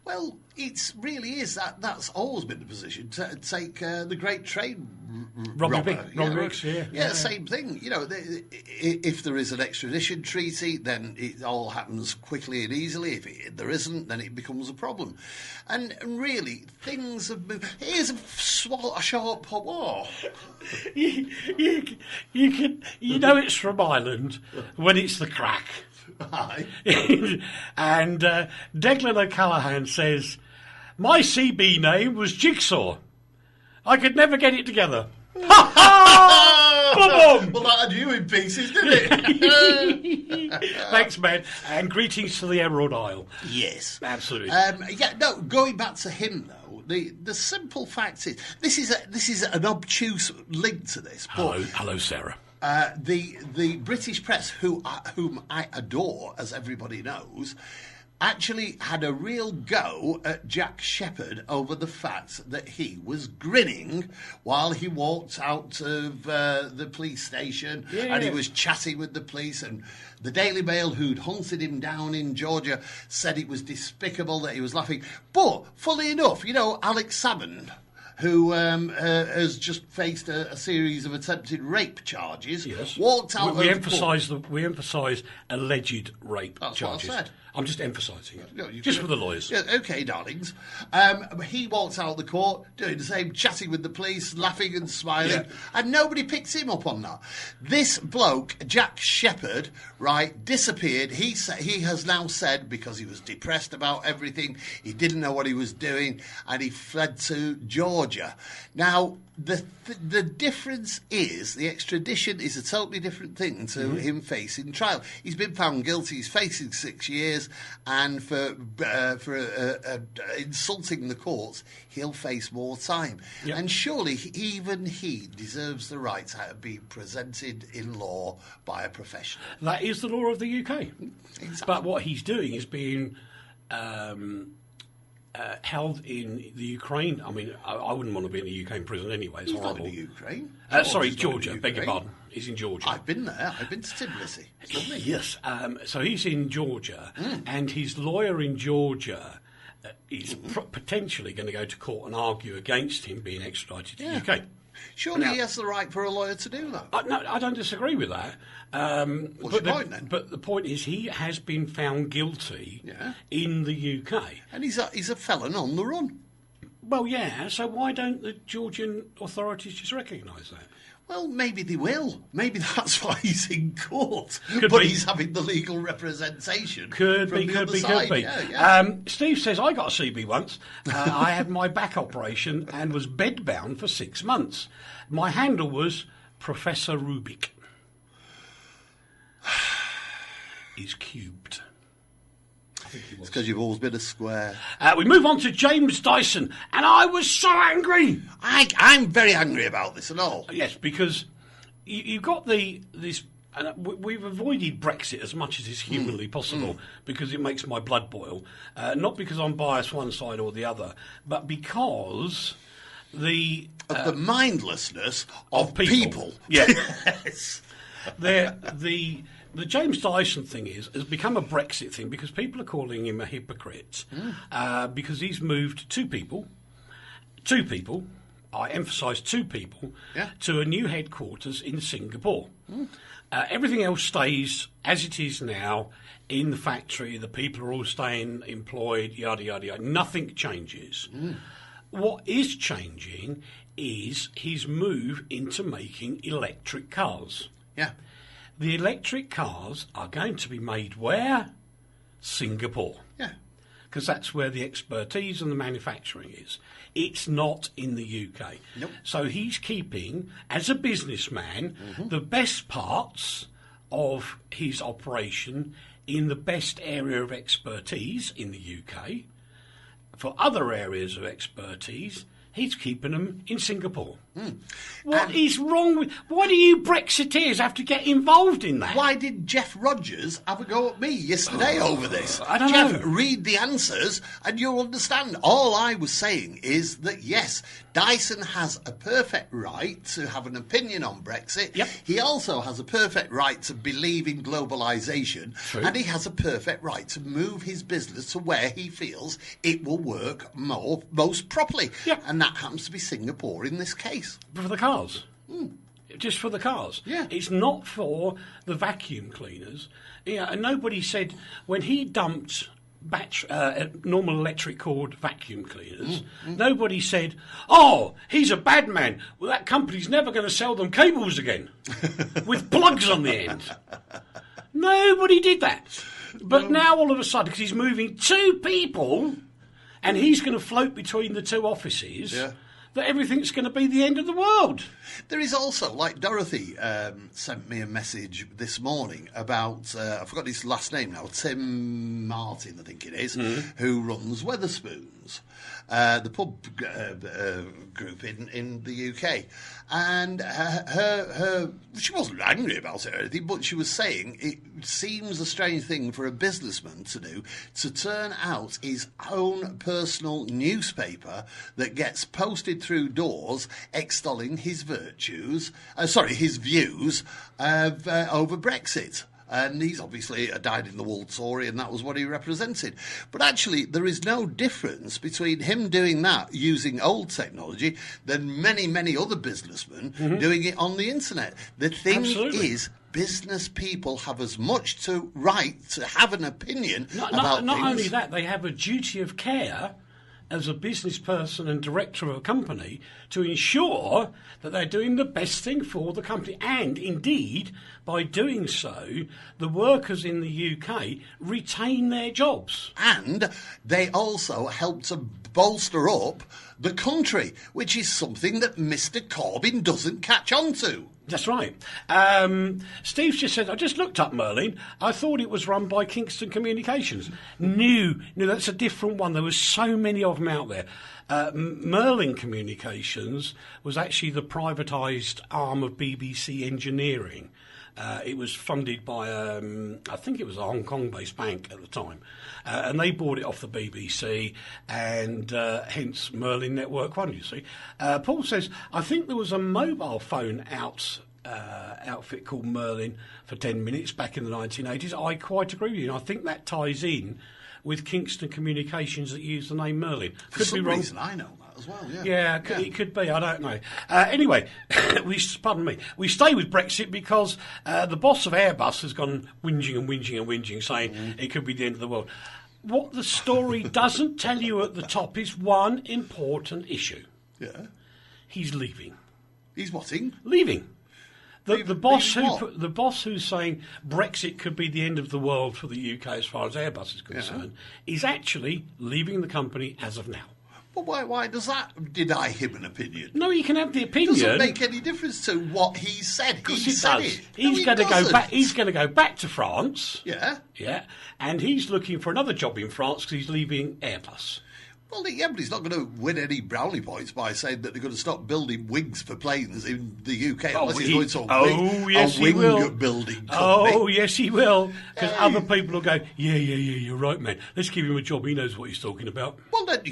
Well, it really is that's always been the position to take the great train robber. Yeah, same thing. You know, if there is an extradition treaty, then it all happens quickly and easily. If there isn't, then it becomes a problem. And really, things have moved. Here's a short pop. Oh. You know it's from Ireland when it's the crack. Aye. And Declan O'Callaghan says, my CB name was Jigsaw. I could never get it together. Ha ha! Well, that had you in pieces, didn't it? Thanks, man. And greetings to the Emerald Isle. Yes. Absolutely. Going back to him, though, the simple fact is, this is an obtuse link to this. But Hello, Sarah. The British press, whom I adore, as everybody knows, actually had a real go at Jack Shepherd over the fact that he was grinning while he walked out of the police station, and he was chatting with the police. And the Daily Mail, who'd hunted him down in Georgia, said it was despicable that he was laughing. But, funnily enough, you know, Alex Salmond, who has just faced a series of attempted rape charges, Yes. walked out We of emphasise we emphasise alleged rape That's charges. what I said. I'm just emphasising it, No, you just could- for the lawyers. Yeah, okay, darlings. He walked out of the court doing the same, chatting with the police, laughing and smiling, and nobody picked him up on that. This bloke, Jack Shepherd, right, disappeared. He has now said, because he was depressed about everything, he didn't know what he was doing, and he fled to Georgia. Now, the difference is the extradition is a totally different thing to him facing trial. He's been found guilty. He's facing 6 years, and for insulting the courts, he'll face more time. Yep. And surely even he deserves the right to be presented in law by a professional. That is the law of the UK. Exactly. But what he's doing is being held in the Ukraine. I mean, I wouldn't want to be in the UK prison anyway. It's He's not horrible. in the Ukraine. Sorry, Georgia's not in Georgia. the Beg your Ukraine. pardon. He's in Georgia. I've been there. I've been to Tbilisi. It's lovely. Yes. So he's in Georgia, and his lawyer in Georgia is potentially going to go to court and argue against him being extradited to the UK. Surely Now- he has the right for a lawyer to do that. No, I don't disagree with that. What's your point then? But the point is, he has been found guilty Yeah. in the UK. And he's a felon on the run. Well, yeah. So why don't the Georgian authorities just recognise that? Well, maybe they will. Maybe that's why he's in court. Could but be. he's having the legal representation. Could from be, the could other be, side. could be. Yeah. Steve says, I got a CB once. I had my back operation and was bedbound for 6 months. My handle was Professor Rubik. He's cubed. I think he was. It's because you've always been a square. We move on to James Dyson, and I was so angry. I'm very angry about this and all. Yes, because you've got this. And we've avoided Brexit as much as is humanly possible because it makes my blood boil. Not because I'm biased one side or the other, but because the mindlessness of people. Yeah. Yes. The James Dyson thing has become a Brexit thing because people are calling him a hypocrite because he's moved two people, I emphasise two people, to a new headquarters in Singapore. Everything else stays as it is now in the factory. The people are all staying employed, yada, yada, yada. Nothing changes. What is changing is his move into making electric cars. Yeah. The electric cars are going to be made where? Singapore. Yeah. Because that's where the expertise and the manufacturing is. It's not in the UK. Nope. So he's keeping, as a businessman, the best parts of his operation in the best area of expertise in the UK. For other areas of expertise, he's keeping them in Singapore. What is wrong with... Why do you Brexiteers have to get involved in that? Why did Jeff Rogers have a go at me yesterday over this? I don't Jeff, know. read the answers and you'll understand. All I was saying is that, yes, Dyson has a perfect right to have an opinion on Brexit. Yep. He also has a perfect right to believe in globalisation. True. And he has a perfect right to move his business to where he feels it will work most properly. Yep. And that happens to be Singapore in this case. For the cars. Just for the cars. Yeah. It's not for the vacuum cleaners. Yeah, and nobody said when he dumped normal electric cord vacuum cleaners, nobody said, "Oh, he's a bad man. Well, that company's never going to sell them cables again with plugs on the end." Nobody did that. But now all of a sudden, because he's moving two people, and he's going to float between the two offices. Yeah. That everything's going to be the end of the world. There is also, like Dorothy sent me a message this morning about, I forgot his last name now, Tim Martin, I think it is, who runs Wetherspoons, the pub group in the UK. And she wasn't angry about it or anything, but she was saying it seems a strange thing for a businessman to do, to turn out his own personal newspaper that gets posted through doors extolling his his views over Brexit. And he's obviously a dyed-in-the-wool Tory, and that was what he represented. But actually, there is no difference between him doing that using old technology than many, many other businessmen doing it on the internet. The thing is, business people have as much right to have an opinion about not things. Only that, they have a duty of care as a business person and director of a company to ensure that they're doing the best thing for the company. And indeed, by doing so, the workers in the UK retain their jobs. And they also help to bolster up the country, which is something that Mr. Corbyn doesn't catch on to. That's right. Steve just said, I just looked up Merlin. I thought it was run by Kingston Communications. No, that's a different one. There were so many of them out there. Merlin Communications was actually the privatised arm of BBC Engineering. It was funded by, I think it was a Hong Kong-based bank at the time. And they bought it off the BBC, and hence Merlin Network One, you see. Paul says, I think there was a mobile phone outfit called Merlin for 10 minutes back in the 1980s. I quite agree with you, and I think that ties in with Kingston Communications that used the name Merlin. For some reason, I know that as well, It could be, I don't know. Anyway, we stay with Brexit because the boss of Airbus has gone whinging, saying it could be the end of the world. What the story doesn't tell you at the top is one important issue. Yeah. He's leaving. He's whatting? Leaving. The boss who's saying Brexit could be the end of the world for the UK as far as Airbus is concerned is actually leaving the company as of now. But why does that deny him an opinion? No, you can have the opinion. It doesn't make any difference to what he said. He said it. He's going to go back. He's going to go back to France. Yeah. Yeah, and he's looking for another job in France because he's leaving Airbus. Well, but he's not going to win any brownie points by saying that they're going to stop building wings for planes in the UK unless he's going to a wing building company. Oh, yes, he will. Because other people will go, yeah, you're right, man. Let's give him a job. He knows what he's talking about. Well, then,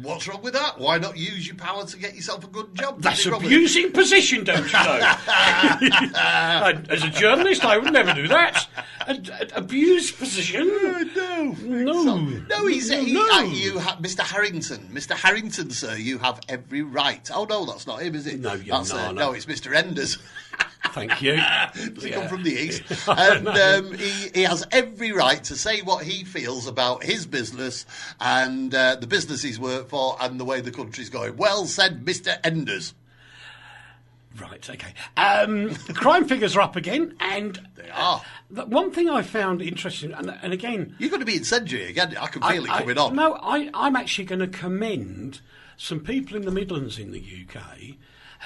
what's wrong with that? Why not use your power to get yourself a good job? That's abusing position, don't you know? As a journalist, I would never do that. Abuse position? No, you have Mr. Harrington, sir, you have every right. Oh, no, that's not him, is it? No, no, it's Mr. Enders. Thank you. Does he come from the East? And he has every right to say what he feels about his business and the business he's worked for and the way the country's going. Well said, Mr. Enders. Right, okay. Crime figures are up again, and they are. One thing I found interesting, and again... You're going to be incendiary again. I can feel it coming on. No, I'm actually going to commend some people in the Midlands in the UK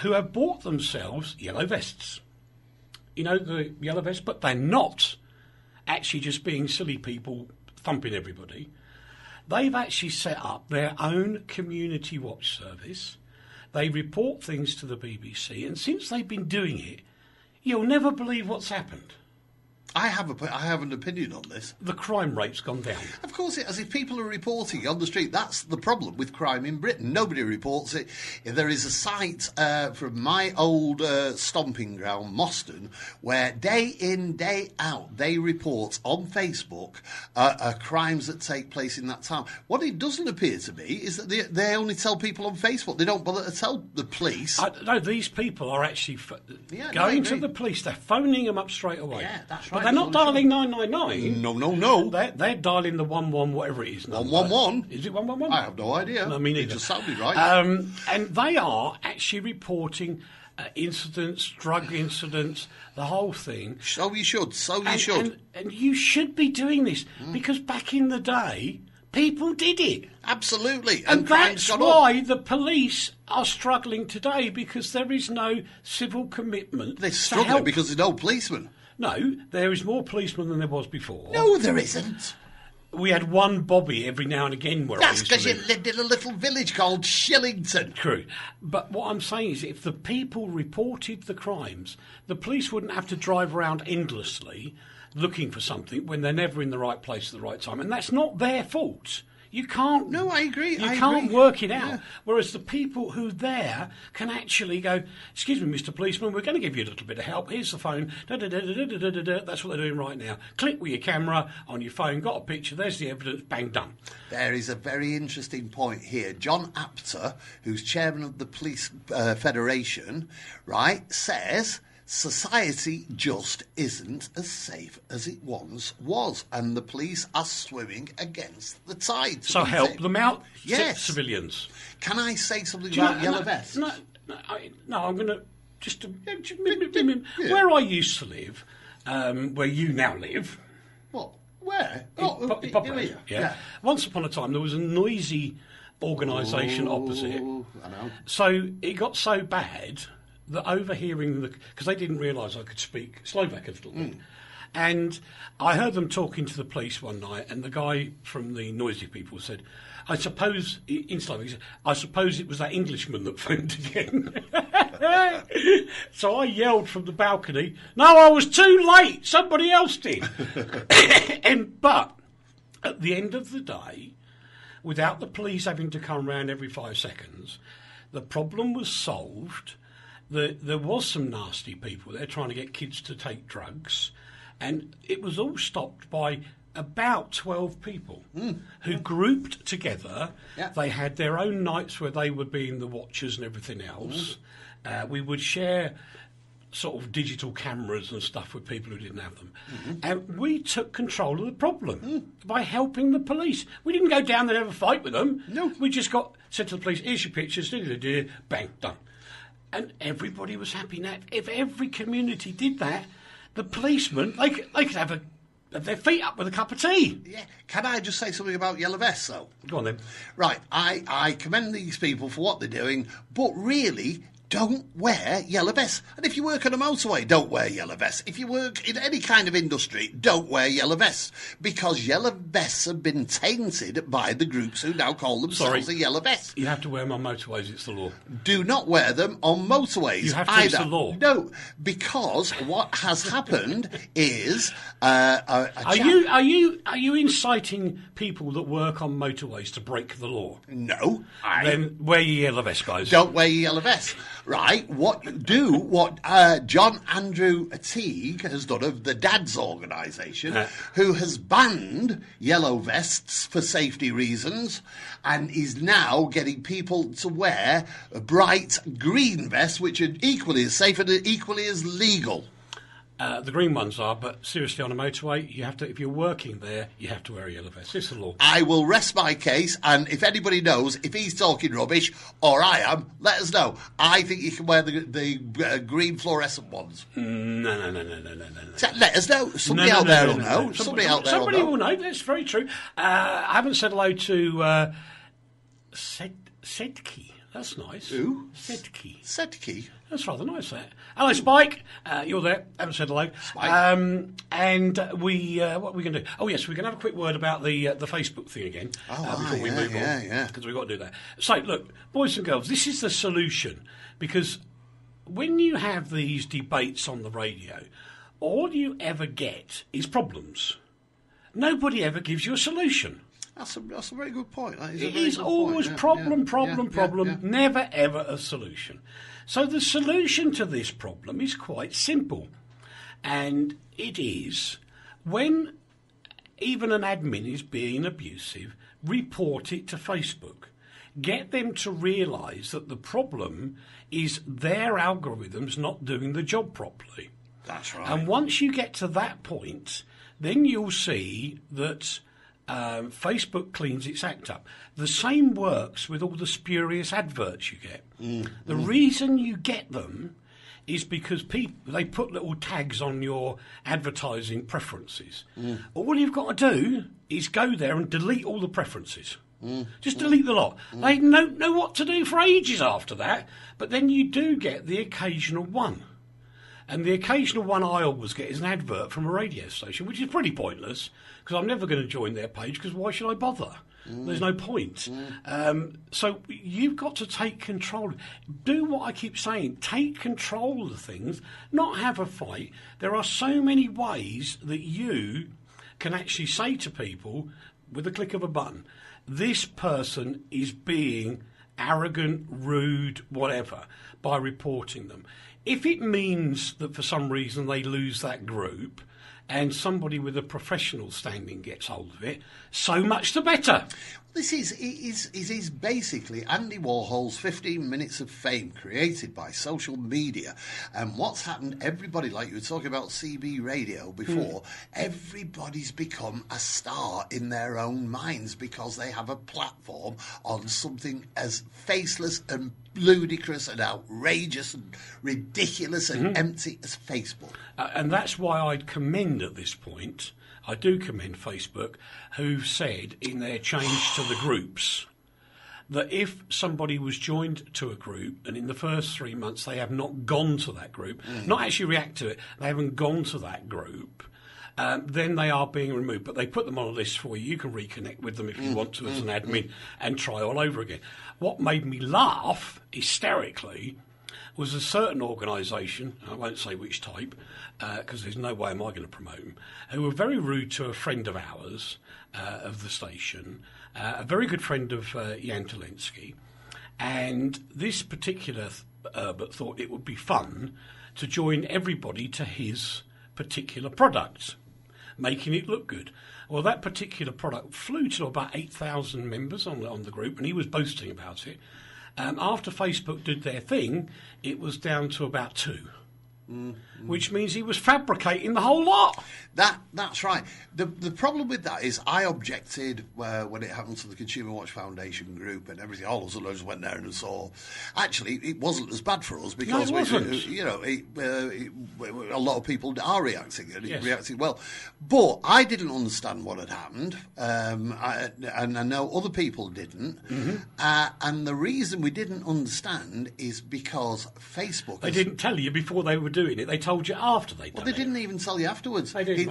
who have bought themselves yellow vests. You know, the yellow vest, but they're not actually just being silly people thumping everybody. They've actually set up their own community watch service. They report things to the BBC, and since they've been doing it, you'll never believe what's happened. I have an opinion on this. The crime rate's gone down. Of course it has. If people are reporting on the street, that's the problem with crime in Britain. Nobody reports it. There is a site from my old stomping ground, Moston, where day in, day out, they report on Facebook crimes that take place in that town. What it doesn't appear to be is that they only tell people on Facebook. They don't bother to tell the police. No, these people are actually going to the police. They're phoning them up straight away. Yeah, that's right. But they're not dialing 999. No. They're dialing the 11, whatever it is. 111? Is it 111? I have no idea. No, me neither. It just sounded right. And they are actually reporting incidents, drug incidents, the whole thing. So you should. And you should be doing this because back in the day, people did it. Absolutely. And that's why the police are struggling today because there is no civil commitment. They're struggling because there's no policemen. No, there is more policemen than there was before. No, there isn't. We had one Bobby every now and again where That's because you lived in a little village called Shillington. True. But what I'm saying is if the people reported the crimes, the police wouldn't have to drive around endlessly looking for something when they're never in the right place at the right time. And that's not their fault. You can't. No, I agree. You I can't agree. work it out. Yeah. Whereas the people who are there can actually go, excuse me, Mr. Policeman, we're going to give you a little bit of help. Here's the phone. Da-da-da-da-da-da-da-da. That's what they're doing right now. Click with your camera on your phone, got a picture, there's the evidence, bang, done. There is a very interesting point here. John Apter, who's chairman of the Police Federation, right, says society just isn't as safe as it once was, and the police are swimming against the tide. So help them out, Yes. civilians. Can I say something Do you about know- yellow vests? No, I'm going to just where I used to live, where you now live. What? Where? In Poprad, yeah. Once upon a time, there was a noisy organisation opposite. I know. So it got so bad that overhearing because they didn't realise I could speak Slovak a little bit. And I heard them talking to the police one night, and the guy from the noisy people said, I suppose, in Slovak, he said, I suppose it was that Englishman that phoned again. So I yelled from the balcony, no, I was too late, somebody else did. But at the end of the day, without the police having to come around every 5 seconds, the problem was solved. There was some nasty people there trying to get kids to take drugs, and it was all stopped by about 12 people who grouped together. Yeah. They had their own nights where they would be in the watches and everything else. We would share sort of digital cameras and stuff with people who didn't have them. And we took control of the problem by helping the police. We didn't go down there and have a fight with them. No. We just said to the police, here's your pictures, bang, done. And everybody was happy. Now, if every community did that, the policemen, they could have their feet up with a cup of tea. Yeah. Can I just say something about yellow vests, though? Go on then. Right, I commend these people for what they're doing, but really, don't wear yellow vests. And if you work on a motorway, don't wear yellow vests. If you work in any kind of industry, don't wear yellow vests. Because yellow vests have been tainted by the groups who now call themselves a yellow vest. You have to wear them on motorways, it's the law. Do not wear them on motorways. You have to, either. it's the law. No, because what has happened is Are you inciting people that work on motorways to break the law? No. Then wear your yellow vest, guys. Don't wear your yellow vest. Right, what John Andrew Teague has done of the Dads organisation, who has banned yellow vests for safety reasons, and is now getting people to wear bright green vests, which are equally as safe and equally as legal. The green ones are, but seriously, on a motorway, you have to. If you're working there, you have to wear a yellow vest. It's the law. I will rest my case, and if anybody knows if he's talking rubbish or I am, let us know. I think you can wear the green fluorescent ones. No. Let us know. Somebody out there will know. Somebody out there Somebody will know. That's very true. I haven't said hello to Sedki. That's nice. Who? Sedki. That's rather nice, that. Hello, Spike. You're there. Haven't said hello. Spike. And what are we going to do? Oh, yes, we're going to have a quick word about the Facebook thing again before we move on. Yeah. Because we've got to do that. So, look, boys and girls, this is the solution. Because when you have these debates on the radio, all you ever get is problems. Nobody ever gives you a solution. That's a very good point. It is always problem, never ever a solution. So the solution to this problem is quite simple. And it is, when even an admin is being abusive, report it to Facebook. Get them to realise that the problem is their algorithms not doing the job properly. That's right. And once you get to that point, then you'll see that Facebook cleans its act up. The same works with all the spurious adverts you get. The reason you get them is because they put little tags on your advertising preferences. All you've got to do is go there and delete all the preferences. Just delete the lot. They don't know what to do for ages after that, but then you do get the occasional one. And the occasional one I always get is an advert from a radio station, which is pretty pointless, because I'm never going to join their page, because why should I bother? There's no point. So you've got to take control. Do what I keep saying. Take control of things, not have a fight. There are so many ways that you can actually say to people, with the click of a button, this person is being arrogant, rude, whatever, by reporting them. If it means that for some reason they lose that group and somebody with a professional standing gets hold of it, so much the better. This is basically Andy Warhol's 15 minutes of fame created by social media. And what's happened, everybody, like you were talking about CB radio before, everybody's become a star in their own minds because they have a platform on something as faceless and ludicrous and outrageous and ridiculous and empty as Facebook. And that's why I'd commend at this point, I do commend Facebook, who've said in their change to the groups that if somebody was joined to a group and in the first 3 months they have not gone to that group, not actually react to it, they haven't gone to that group, then they are being removed. But they put them on a list for you. You can reconnect with them if you want to as an admin and try all over again. What made me laugh hysterically was a certain organisation, I won't say which type, because there's no way am I going to promote them, who were very rude to a friend of ours, of the station, a very good friend of Jan Talensky, and this particular Herbert thought it would be fun to join everybody to his particular product, making it look good. Well, that particular product flew to about 8,000 members on the group, and he was boasting about it. After Facebook did their thing, it was down to about 2, which means he was fabricating the whole lot. That's right. The problem with that is I objected when it happened to the Consumer Watch Foundation group and everything. All of us went there and saw. Actually, it wasn't as bad for us because no, it wasn't. A lot of people are reacting and yes. reacting well. But I didn't understand what had happened, and I know other people didn't. And the reason we didn't understand is because Facebook. They didn't tell you before they were doing it. They told you after they'd done Well, they didn't even tell you afterwards. They did.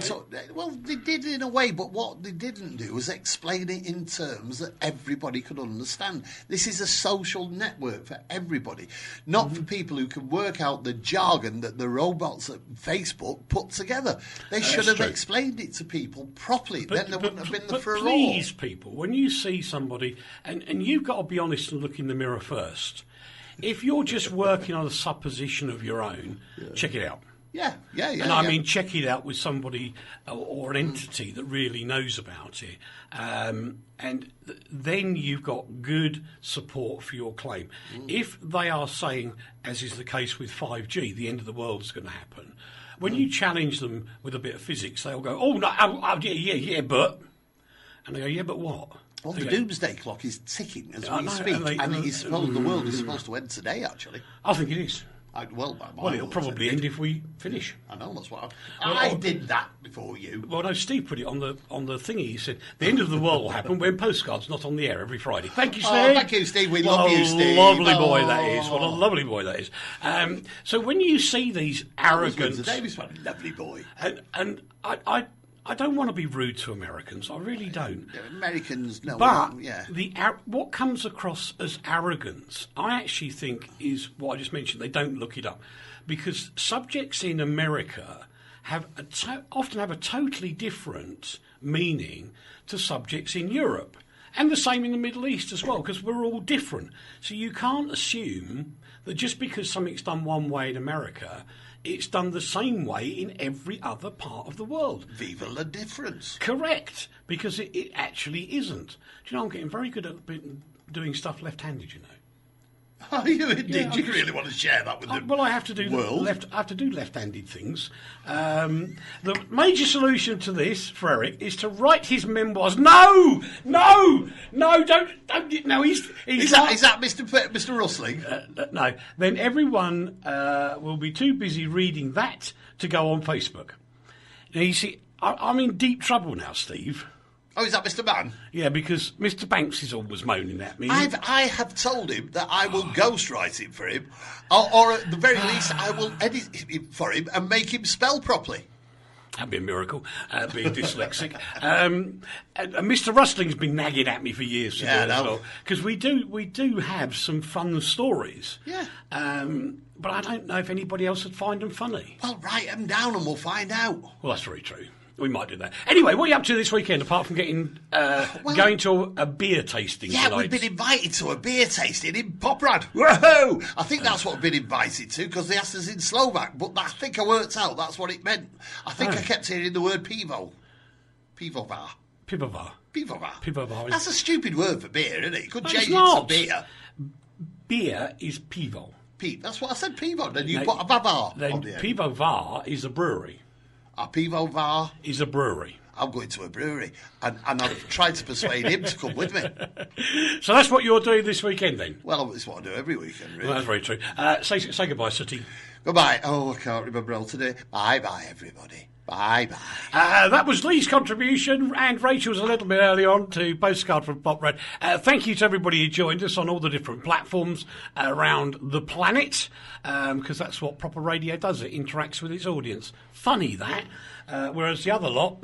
Well, they did in a way, but what they didn't do was explain it in terms that everybody could understand. This is a social network for everybody, not for people who can work out the jargon that the robots at Facebook put together. They should have explained it to people properly. Then there wouldn't have been the furore. Please, people, when you see somebody, and you've got to be honest and look in the mirror first. If you're just working on a supposition of your own, check it out. Yeah. And I mean, check it out with somebody or an entity that really knows about it. And then you've got good support for your claim. If they are saying, as is the case with 5G, the end of the world is going to happen, when you challenge them with a bit of physics, they'll go, oh, no, yeah, but... And they go, yeah, but what? Well, the doomsday clock is ticking as we speak, and the world is supposed to end today, actually. I think it is. Well, it'll probably end if we finish. I know, that's what I did that before you. Well, no, Steve put it on the thingy. He said, the end of the world will happen when Postcard's not on the air every Friday. Thank you, Steve. Oh, thank you, Steve. We love you, Steve. Lovely boy that is. What a lovely boy that is. So when you see these arrogant... Davis, what a lovely boy. And I don't want to be rude to Americans. I really don't. Americans, no. But what comes across as arrogance, I actually think is what I just mentioned. They don't look it up. Because subjects in America often have a totally different meaning to subjects in Europe. And the same in the Middle East as well, because we're all different. So you can't assume that just because something's done one way in America, it's done the same way in every other part of the world. Viva la difference. Correct, because it actually isn't. Do you know, I'm getting very good at doing stuff left-handed, you know. Oh, you indeed. You really want to share that with the Well, I have to do world? I have to do left-handed things. The major solution to this for Eric is to write his memoirs. No, don't. No, he's is that Mr. Rustling? No. Then everyone will be too busy reading that to go on Facebook. Now you see, I'm in deep trouble now, Steve. Oh, is that Mr. Mann? Yeah, because Mr. Banks is always moaning at me. I have told him that I will ghostwrite it for him, or at the very least, I will edit it for him and make him spell properly. That'd be a miracle, being dyslexic. And Mr. Rustling's been nagging at me for years to do it as well, because we do have some fun stories. Yeah. But I don't know if anybody else would find them funny. Well, write them down and we'll find out. Well, that's very true. We might do that. Anyway, what are you up to this weekend, apart from getting going to a beer tasting Yeah, tonight? we've been invited to a beer tasting in Poprad. Whoa! I think that's what we've been invited to, because they asked us in Slovak, but I think I worked out that's what it meant. I think I kept hearing the word pivo. Pivovar. Pivovar. Pivovar. Pivovar. That's a stupid word for beer, isn't it? You could No, change it's it not. to beer. Beer is pivo. That's what I said, pivo. Then you No, put a bavar Then on the end. pivovar is a brewery. A pivovar. Is a brewery. I'm going to a brewery, and I've tried to persuade him to come with me. So that's what you're doing this weekend, then? Well, it's what I do every weekend, really. Well, that's very true. Say goodbye, Sooty. Goodbye. Oh, I can't remember all today. Bye-bye, everybody. Bye-bye. That was Lee's contribution, and Rachel's a little bit early on to Postcard from Poprad. Thank you to everybody who joined us on all the different platforms around the planet, because that's what proper radio does. It interacts with its audience. Funny, that. Whereas the other lot...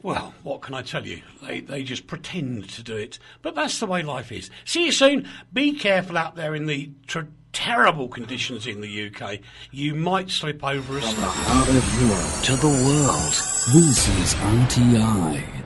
Well, what can I tell you? They just pretend to do it. But that's the way life is. See you soon. Be careful out there in the terrible conditions in the UK. You might slip over a From the heart of Europe to the world, this is RTI.